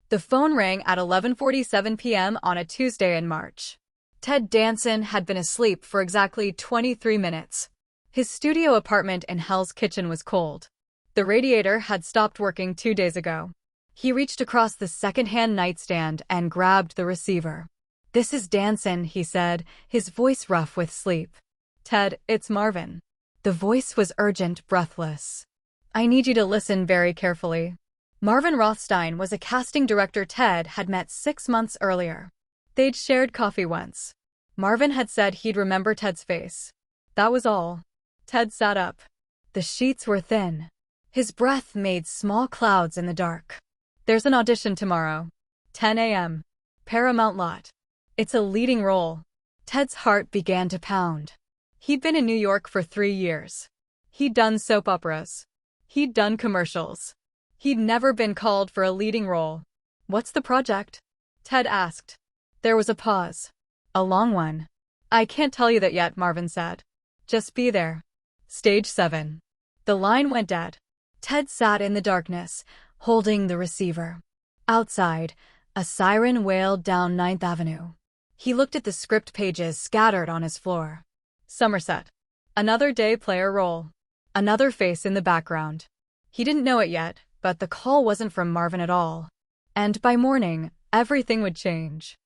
The phone rang at 11:47 p.m. on a Tuesday in March. Ted Danson had been asleep for exactly 23 minutes. His studio apartment in Hell's Kitchen was cold. The radiator had stopped working 2 days ago. He reached across the second-hand nightstand and grabbed the receiver. "This is Danson," he said, his voice rough with sleep. "Ted, it's Marvin." The voice was urgent, breathless. "I need you to listen very carefully." Marvin Rothstein was a casting director Ted had met 6 months earlier. They'd shared coffee once. Marvin had said he'd remember Ted's face. That was all. Ted sat up. The sheets were thin. His breath made small clouds in the dark. "There's an audition tomorrow. 10 a.m. Paramount Lot. It's a leading role." Ted's heart began to pound. He'd been in New York for 3 years. He'd done soap operas. He'd done commercials. He'd never been called for a leading role. "What's the project?" Ted asked. There was a pause. A long one. "I can't tell you that yet," Marvin said. "Just be there." Stage 7. The line went dead. Ted sat in the darkness, holding the receiver. Outside, a siren wailed down 9th Avenue. He looked at the script pages scattered on his floor. Somerset. Another day player role. Another face in the background. He didn't know it yet, but the call wasn't from Marvin at all. And by morning, everything would change.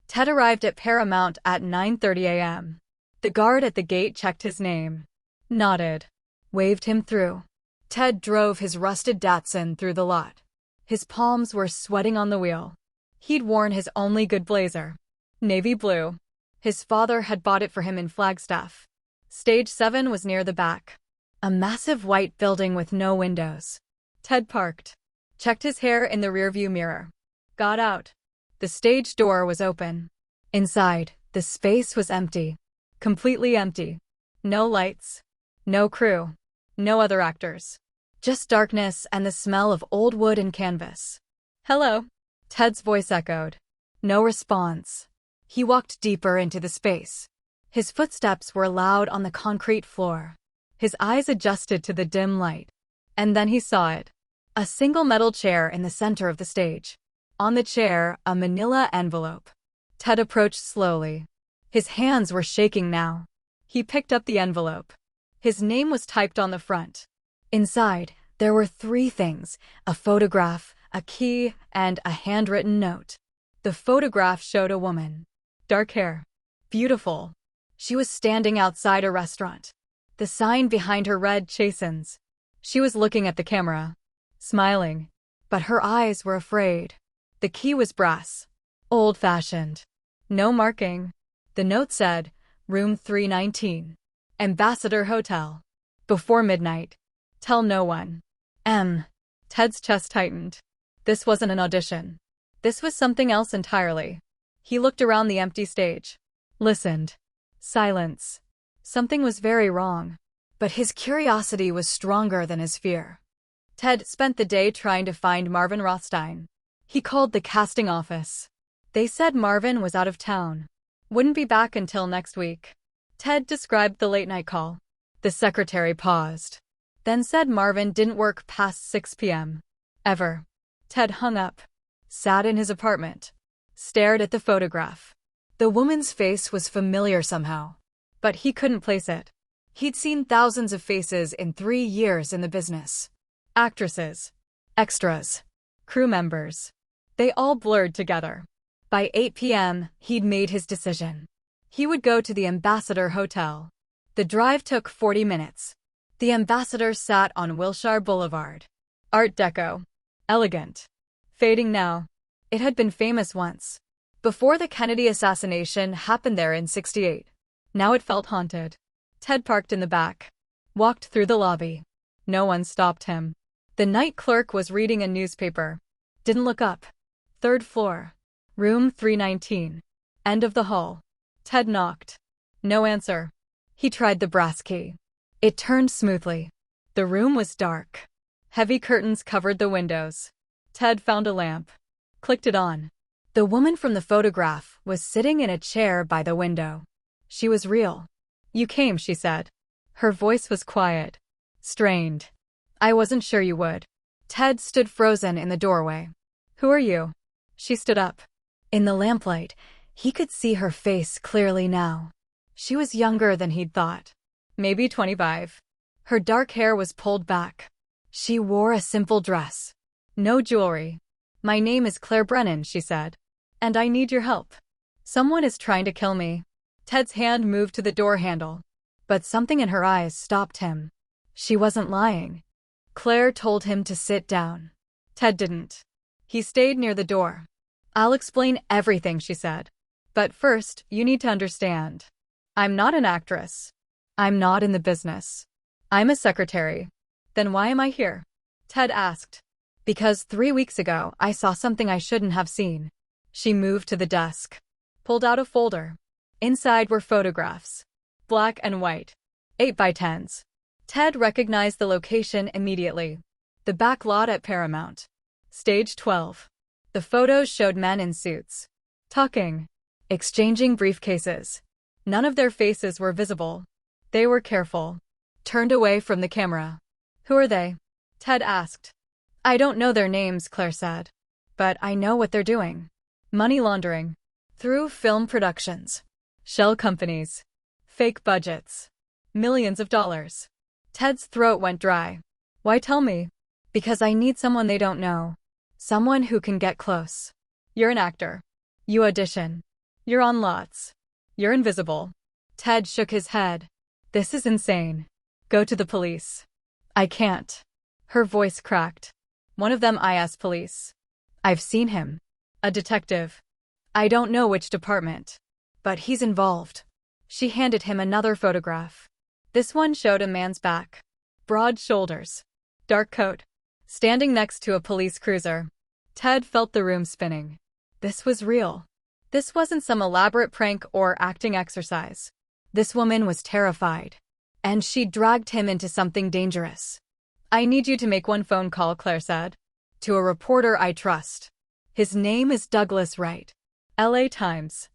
Ted arrived at Paramount at 9:30 a.m. The guard at the gate checked his name, nodded, waved him through. Ted drove his rusted Datsun through the lot. His palms were sweating on the wheel. He'd worn his only good blazer, navy blue. His father had bought it for him in Flagstaff. Stage 7 was near the back. A massive white building with no windows. Ted parked, checked his hair in the rearview mirror, got out. The stage door was open. Inside, the space was empty. Completely empty. No lights. No crew. No other actors. Just darkness and the smell of old wood and canvas. "Hello?" Ted's voice echoed. No response. He walked deeper into the space. His footsteps were loud on the concrete floor. His eyes adjusted to the dim light. And then he saw it. A single metal chair in the center of the stage. On the chair, a manila envelope. Ted approached slowly. His hands were shaking now. He picked up the envelope. His name was typed on the front. Inside, there were 3 things: a photograph, a key, and a handwritten note. The photograph showed a woman. Dark hair. Beautiful. She was standing outside a restaurant. The sign behind her read "Chasen's." She was looking at the camera, smiling, but her eyes were afraid. The key was brass, old-fashioned. No marking. The note said, "Room 319. Ambassador Hotel. Before midnight. Tell no one." Ted's chest tightened. This wasn't an audition. This was something else entirely. He looked around the empty stage. Listened. Silence. Something was very wrong. But his curiosity was stronger than his fear. Ted spent the day trying to find Marvin Rothstein. He called the casting office. They said Marvin was out of town. Wouldn't be back until next week. Ted described the late-night call. The secretary paused. Then said Marvin didn't work past 6 p.m. Ever. Ted hung up. Sat in his apartment. Stared at the photograph. The woman's face was familiar somehow. But he couldn't place it. He'd seen thousands of faces in 3 years in the business. Actresses. Extras. Crew members. They all blurred together. By 8 p.m., he'd made his decision. He would go to the Ambassador Hotel. The drive took 40 minutes. The Ambassador sat on Wilshire Boulevard. Art Deco. Elegant. Fading now. It had been famous once. Before the Kennedy assassination happened there in '68. Now it felt haunted. Ted parked in the back. Walked through the lobby. No one stopped him. The night clerk was reading a newspaper. Didn't look up. 3rd floor. Room 319. End of the hall. Ted knocked. No answer. He tried the brass key. It turned smoothly. The room was dark. Heavy curtains covered the windows. Ted found a lamp. Clicked it on. The woman from the photograph was sitting in a chair by the window. She was real. "You came," she said. Her voice was quiet. Strained. "I wasn't sure you would." Ted stood frozen in the doorway. "Who are you?" She stood up. In the lamplight, he could see her face clearly now. She was younger than he'd thought. Maybe 25. Her dark hair was pulled back. She wore a simple dress. No jewelry. "My name is Claire Brennan," she said. "And I need your help. Someone is trying to kill me." Ted's hand moved to the door handle. But something in her eyes stopped him. She wasn't lying. Claire told him to sit down. Ted didn't. He stayed near the door. "I'll explain everything," she said. "But first, you need to understand. I'm not an actress. I'm not in the business. I'm a secretary." "Then why am I here?" Ted asked. "Because 3 weeks ago, I saw something I shouldn't have seen." She moved to the desk, pulled out a folder. Inside were photographs. Black and white. 8 by 10s. Ted recognized the location immediately. The back lot at Paramount. Stage 12. The photos showed men in suits. Talking. Exchanging briefcases. None of their faces were visible. They were careful. Turned away from the camera. "Who are they?" Ted asked. "I don't know their names," Claire said. "But I know what they're doing. Money laundering. Through film productions. Shell companies. Fake budgets. Millions of dollars." Ted's throat went dry. "Why tell me?" "Because I need someone they don't know. Someone who can get close." "You're an actor. You audition. You're on lots. You're invisible." Ted shook his head. "This is insane. Go to the police." "I can't." Her voice cracked. "One of them IS police. I've seen him. A detective. I don't know which department. But he's involved." She handed him another photograph. This one showed a man's back. Broad shoulders. Dark coat. Standing next to a police cruiser. Ted felt the room spinning. This was real. This wasn't some elaborate prank or acting exercise. This woman was terrified. And she dragged him into something dangerous. "I need you to make one phone call," Claire said. "To a reporter I trust. His name is Douglas Wright. LA Times."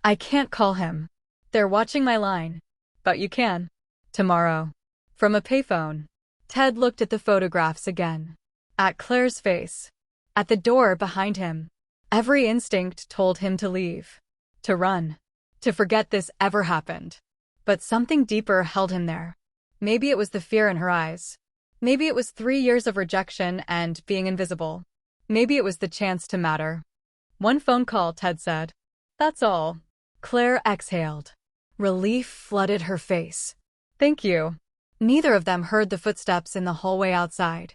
"I can't call him. They're watching my line." "But you can. Tomorrow. From a payphone." Ted looked at the photographs again. At Claire's face. At the door behind him. Every instinct told him to leave. To run. To forget this ever happened. But something deeper held him there. Maybe it was the fear in her eyes. Maybe it was 3 years of rejection and being invisible. Maybe it was the chance to matter. "One phone call," Ted said. "That's all." Claire exhaled. Relief flooded her face. "Thank you." Neither of them heard the footsteps in the hallway outside.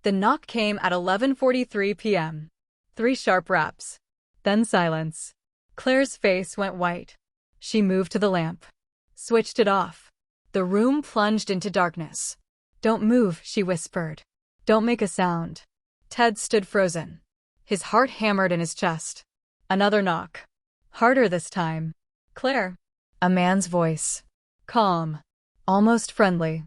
The knock came at 11:43 p.m. 3 sharp raps. Then silence. Claire's face went white. She moved to the lamp. Switched it off. The room plunged into darkness. "Don't move," she whispered. "Don't make a sound." Ted stood frozen. His heart hammered in his chest. Another knock. Harder this time. "Claire." A man's voice. Calm. Almost friendly.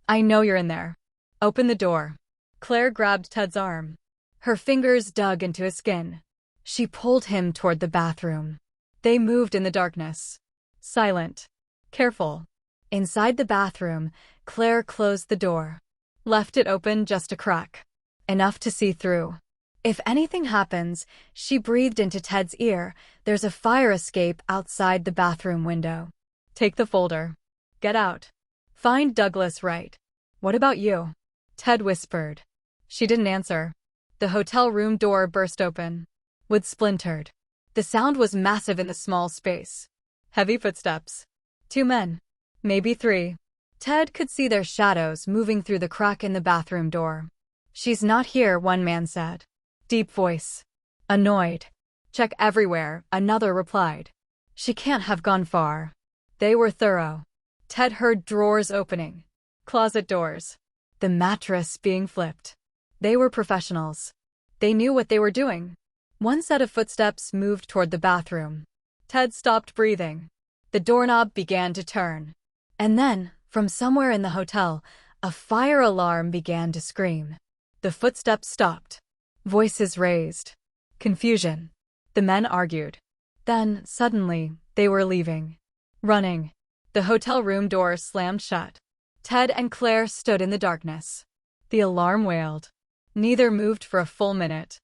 "I know you're in there. Open the door." Claire grabbed Ted's arm. Her fingers dug into his skin. She pulled him toward the bathroom. They moved in the darkness. Silent. Careful. Inside the bathroom, Claire closed the door. Left it open just a crack. Enough to see through. "If anything happens," she breathed into Ted's ear, "there's a fire escape outside the bathroom window. Take the folder. Get out. Find Douglas Wright." "What about you?" Ted whispered. She didn't answer. The hotel room door burst open. Wood splintered. The sound was massive in the small space. Heavy footsteps. 2 men. Maybe 3. Ted could see their shadows moving through the crack in the bathroom door. "She's not here," one man said. Deep voice. Annoyed. "Check everywhere," another replied. "She can't have gone far." They were thorough. Ted heard drawers opening. Closet doors. The mattress being flipped. They were professionals. They knew what they were doing. One set of footsteps moved toward the bathroom. Ted stopped breathing. The doorknob began to turn. And then, from somewhere in the hotel, a fire alarm began to scream. The footsteps stopped. Voices raised. Confusion. The men argued. Then, suddenly, they were leaving. Running. The hotel room door slammed shut. Ted and Claire stood in the darkness. The alarm wailed. Neither moved for a full minute.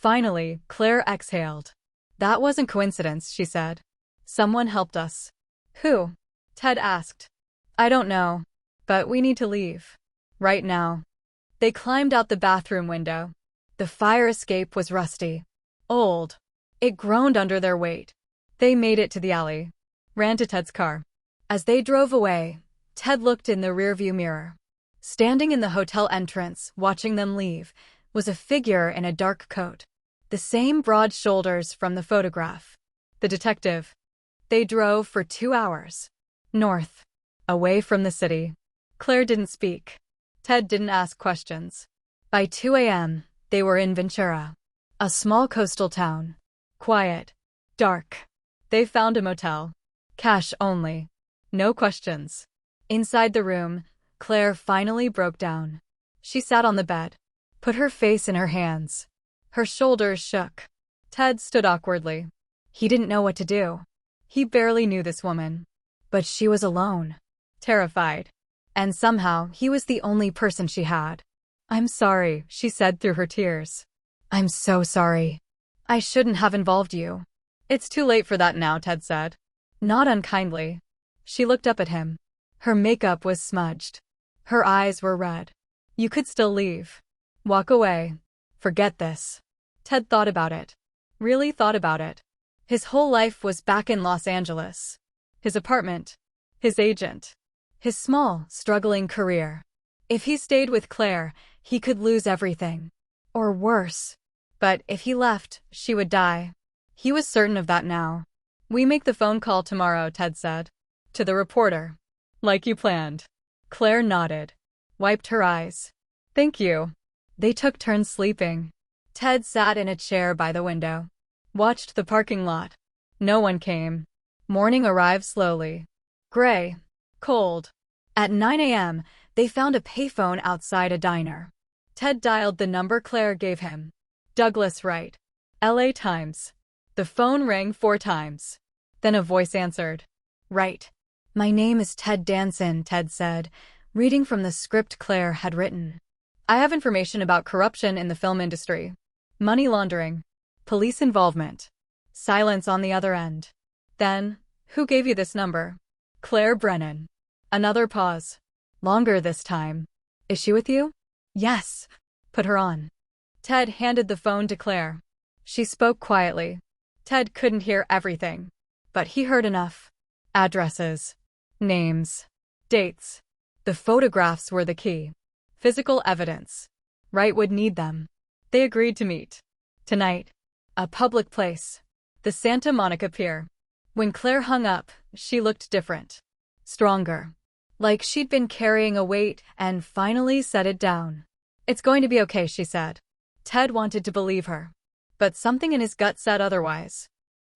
Finally, Claire exhaled. That wasn't coincidence, she said. Someone helped us. Who? Ted asked. I don't know. But we need to leave. Right now. They climbed out the bathroom window. The fire escape was rusty. Old. It groaned under their weight. They made it to the alley. Ran to Ted's car. As they drove away, Ted looked in the rearview mirror. Standing in the hotel entrance, watching them leave, was a figure in a dark coat. The same broad shoulders from the photograph. The detective. They drove for 2 hours. North. Away from the city. Claire didn't speak. Ted didn't ask questions. By 2 a.m., they were in Ventura. A small coastal town. Quiet. Dark. They found a motel. Cash only. No questions. Inside the room, Claire finally broke down. She sat on the bed. Put her face in her hands. Her shoulders shook. Ted stood awkwardly. He didn't know what to do. He barely knew this woman. But she was alone. Terrified. And somehow, he was the only person she had. I'm sorry, she said through her tears. I'm so sorry. I shouldn't have involved you. It's too late for that now, Ted said. Not unkindly. She looked up at him. Her makeup was smudged. Her eyes were red. You could still leave. Walk away. Forget this. Ted thought about it. Really thought about it. His whole life was back in Los Angeles. His apartment. His agent. His small, struggling career. If he stayed with Claire, he could lose everything. Or worse. But if he left, she would die. He was certain of that now. We make the phone call tomorrow, Ted said. To the reporter. Like you planned. Claire nodded. Wiped her eyes. Thank you. They took turns sleeping. Ted sat in a chair by the window. Watched the parking lot. No one came. Morning arrived slowly. Gray. Cold. At 9 a.m., they found a payphone outside a diner. Ted dialed the number Claire gave him. Douglas Wright. LA Times. The phone rang 4 times. Then a voice answered. Right. My name is Ted Danson, Ted said, reading from the script Claire had written. I have information about corruption in the film industry. Money laundering. Police involvement. Silence on the other end. Then, who gave you this number? Claire Brennan. Another pause. Longer this time. Is she with you? Yes. Put her on. Ted handed the phone to Claire. She spoke quietly. Ted couldn't hear everything. But he heard enough. Addresses. Names. Dates. The photographs were the key. Physical evidence. Wright would need them. They agreed to meet. Tonight. A public place. The Santa Monica Pier. When Claire hung up, she looked different. Stronger. Like she'd been carrying a weight and finally set it down. It's going to be okay, she said. Ted wanted to believe her. But something in his gut said otherwise.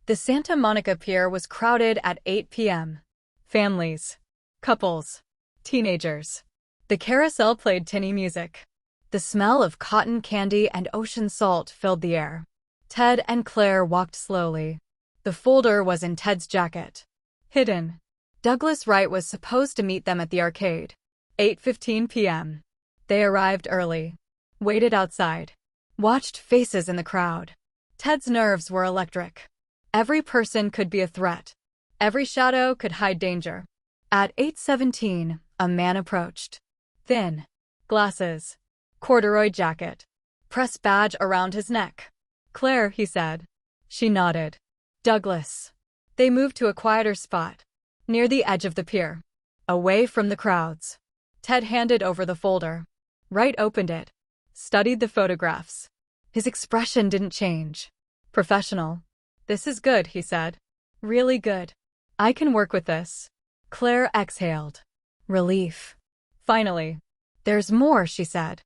The Santa Monica Pier was crowded at 8 p.m. Families. Couples. Teenagers. The carousel played tinny music. The smell of cotton candy and ocean salt filled the air. Ted and Claire walked slowly. The folder was in Ted's jacket. Hidden. Douglas Wright was supposed to meet them at the arcade. 8:15 p.m. They arrived early. Waited outside. Watched faces in the crowd. Ted's nerves were electric. Every person could be a threat. Every shadow could hide danger. At 8:17, a man approached. Thin. Glasses. Corduroy jacket. Press badge around his neck. Claire, he said. She nodded. Douglas. They moved to a quieter spot. Near the edge of the pier. Away from the crowds. Ted handed over the folder. Wright opened it. Studied the photographs. His expression didn't change. Professional. This is good, he said. Really good. I can work with this. Claire exhaled. Relief. Finally. There's more, she said.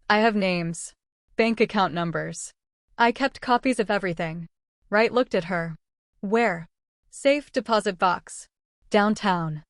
I have names. Bank account numbers. I kept copies of everything. Wright looked at her. Where? Safe deposit box. Downtown.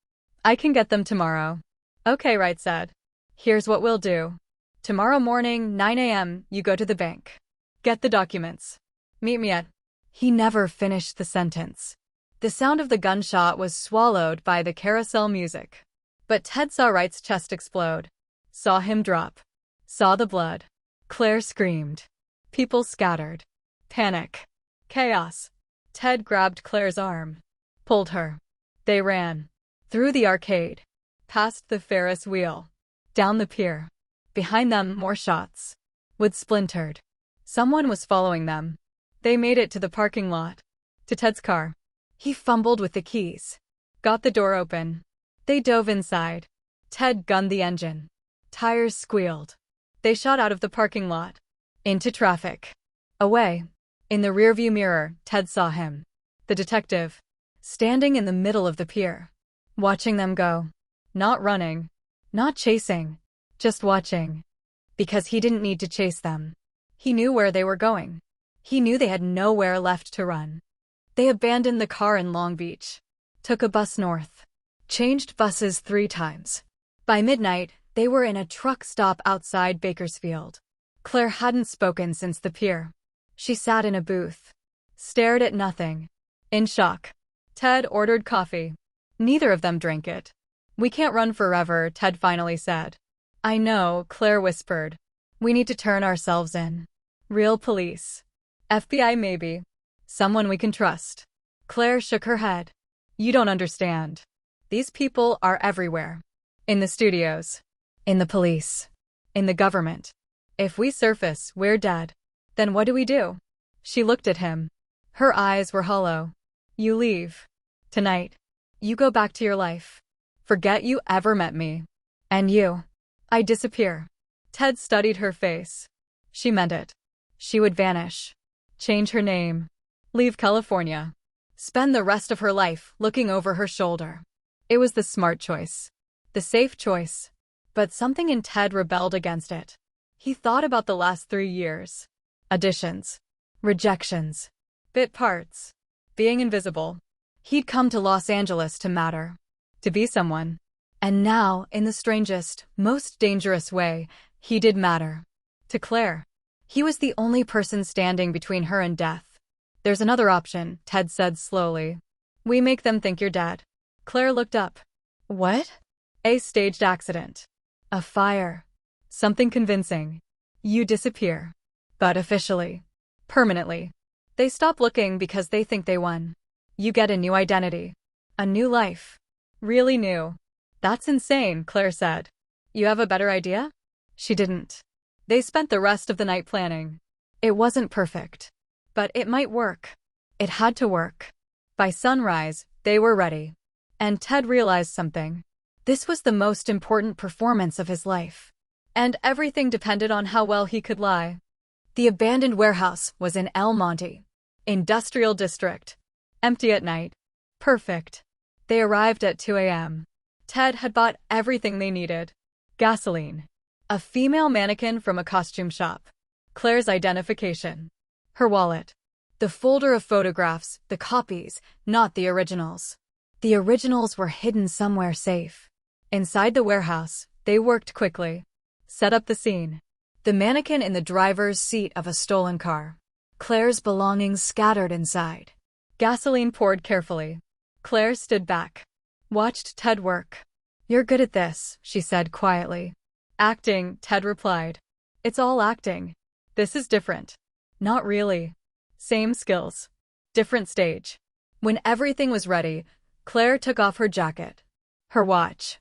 I can get them tomorrow. Okay, Wright said. Here's what we'll do. Tomorrow morning, 9 a.m., you go to the bank. Get the documents. Meet me at... He never finished the sentence. The sound of the gunshot was swallowed by the carousel music. But Ted saw Wright's chest explode. Saw him drop. Saw the blood. Claire screamed. People scattered. Panic. Chaos. Ted grabbed Claire's arm. Pulled her. They ran. Through the arcade. Past the Ferris wheel. Down the pier. Behind them, more shots. Wood splintered. Someone was following them. They made it to the parking lot. To Ted's car. He fumbled with the keys. Got the door open. They dove inside. Ted gunned the engine. Tires squealed. They shot out of the parking lot. Into traffic. Away. In the rearview mirror, Ted saw him. The detective. Standing in the middle of the pier. Watching them go. Not running. Not chasing. Just watching. Because he didn't need to chase them. He knew where they were going. He knew they had nowhere left to run. They abandoned the car in Long Beach. Took a bus north. Changed buses 3 times. By midnight, they were in a truck stop outside Bakersfield. Claire hadn't spoken since the pier. She sat in a booth. Stared at nothing. In shock. Ted ordered coffee. Neither of them drank it. "We can't run forever," Ted finally said. "I know," Claire whispered. "We need to turn ourselves in. Real police. FBI maybe. Someone we can trust." Claire shook her head. "You don't understand. These people are everywhere. In the studios. In the police. In the government. If we surface, we're dead. Then what do we do?" She looked at him. Her eyes were hollow. "You leave. Tonight. You go back to your life. Forget you ever met me. And you. I disappear." Ted studied her face. She meant it. She would vanish. Change her name. Leave California. Spend the rest of her life looking over her shoulder. It was the smart choice. The safe choice. But something in Ted rebelled against it. He thought about the last 3 years. Auditions. Rejections. Bit parts. Being invisible. He'd come to Los Angeles to matter. To be someone. And now, in the strangest, most dangerous way, he did matter. To Claire. He was the only person standing between her and death. "There's another option," Ted said slowly. "We make them think you're dead." Claire looked up. "What?" "A staged accident. A fire. Something convincing. You disappear. But officially. Permanently. They stop looking because they think they won. You get a new identity. A new life. Really new." "That's insane," Claire said. "You have a better idea?" She didn't. They spent the rest of the night planning. It wasn't perfect. But it might work. It had to work. By sunrise, they were ready. And Ted realized something. This was the most important performance of his life. And everything depended on how well he could lie. The abandoned warehouse was in El Monte. Industrial district. Empty at night. Perfect. They arrived at 2 a.m. Ted had bought everything they needed. Gasoline. A female mannequin from a costume shop. Claire's identification. Her wallet. The folder of photographs, the copies, not the originals. The originals were hidden somewhere safe. Inside the warehouse, they worked quickly. Set up the scene. The mannequin in the driver's seat of a stolen car. Claire's belongings scattered inside. Gasoline poured carefully. Claire stood back. Watched Ted work. "You're good at this," she said quietly. "Acting," Ted replied. "It's all acting. This is different." "Not really. Same skills. Different stage." When everything was ready, Claire took off her jacket. Her watch.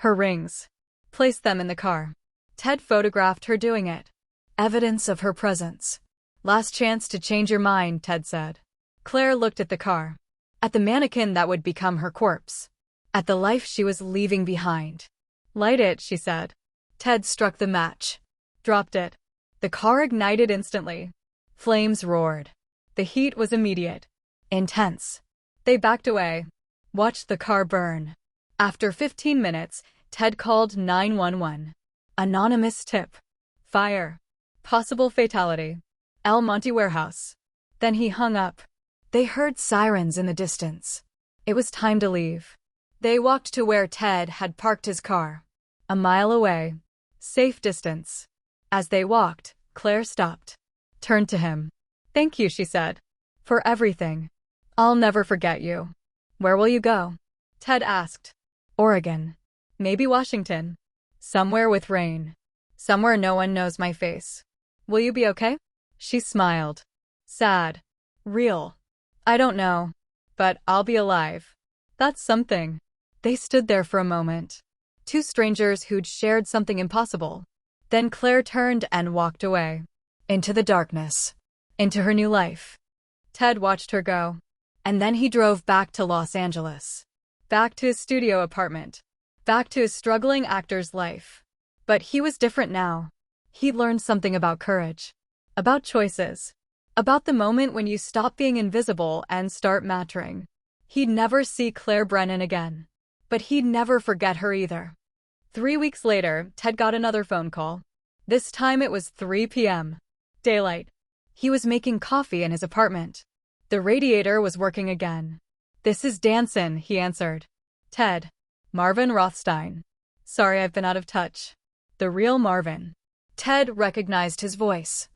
Her rings. Placed them in the car. Ted photographed her doing it. Evidence of her presence. "Last chance to change your mind," Ted said. Claire looked at the car. At the mannequin that would become her corpse. At the life she was leaving behind. "Light it," she said. Ted struck the match. Dropped it. The car ignited instantly. Flames roared. The heat was immediate. Intense. They backed away. Watched the car burn. After 15 minutes, Ted called 911. Anonymous tip. Fire. Possible fatality. El Monte warehouse. Then he hung up. They heard sirens in the distance. It was time to leave. They walked to where Ted had parked his car. A mile away. Safe distance. As they walked, Claire stopped. Turned to him. "Thank you," she said. "For everything. I'll never forget you." "Where will you go?" Ted asked. "Oregon. Maybe Washington. Somewhere with rain. Somewhere no one knows my face. Will you be okay?" She smiled. Sad. Real. I don't know. But I'll be alive. That's something. They stood there for a moment. Two strangers who'd shared something impossible. Then Claire turned and walked away. Into the darkness. Into her new life. Ted watched her go. And then he drove back to Los Angeles. Back to his studio apartment. Back to his struggling actor's life. But he was different now. He'd learned something about courage. About choices. About the moment when you stop being invisible and start mattering. He'd never see Claire Brennan again. But he'd never forget her either. 3 weeks later, Ted got another phone call. This time it was 3 p.m. Daylight. He was making coffee in his apartment. The radiator was working again. "This is Danson," he answered. "Ted. Marvin Rothstein. Sorry I've been out of touch." The real Marvin. Ted recognized his voice.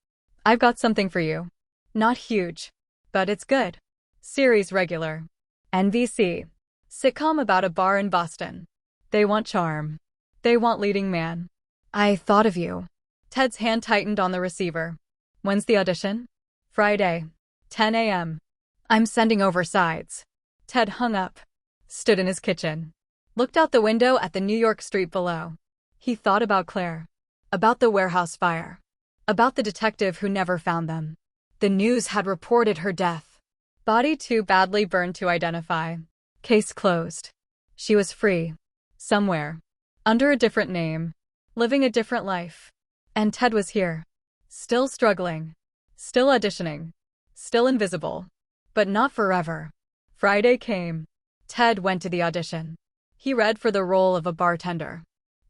"I've got something for you. Not huge. But it's good. Series regular. NBC. Sitcom about a bar in Boston. They want charm. They want leading man. I thought of you." Ted's hand tightened on the receiver. "When's the audition?" "Friday. 10 a.m. I'm sending over sides." Ted hung up. Stood in his kitchen. Looked out the window at the New York street below. He thought about Claire. About the warehouse fire. About the detective who never found them. The news had reported her death. Body too badly burned to identify. Case closed. She was free. Somewhere. Under a different name. Living a different life. And Ted was here. Still struggling. Still auditioning. Still invisible. But not forever. Friday came. Ted went to the audition. He read for the role of a bartender.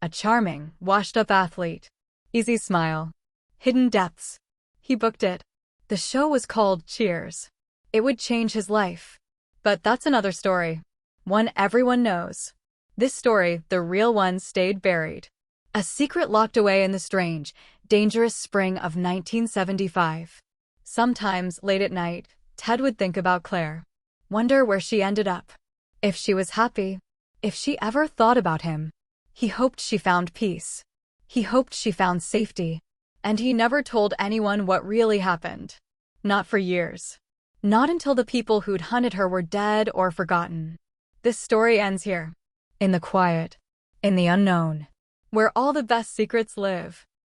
A charming, washed-up athlete. Easy smile. Hidden depths. He booked it. The show was called Cheers. It would change his life. But that's another story. One everyone knows. This story, the real one, stayed buried. A secret locked away in the strange, dangerous spring of 1975. Sometimes, late at night, Ted would think about Claire. Wonder where she ended up. If she was happy. If she ever thought about him. He hoped she found peace. He hoped she found safety. And he never told anyone what really happened. Not for years. Not until the people who'd hunted her were dead or forgotten. This story ends here. In the quiet. In the unknown. Where all the best secrets live.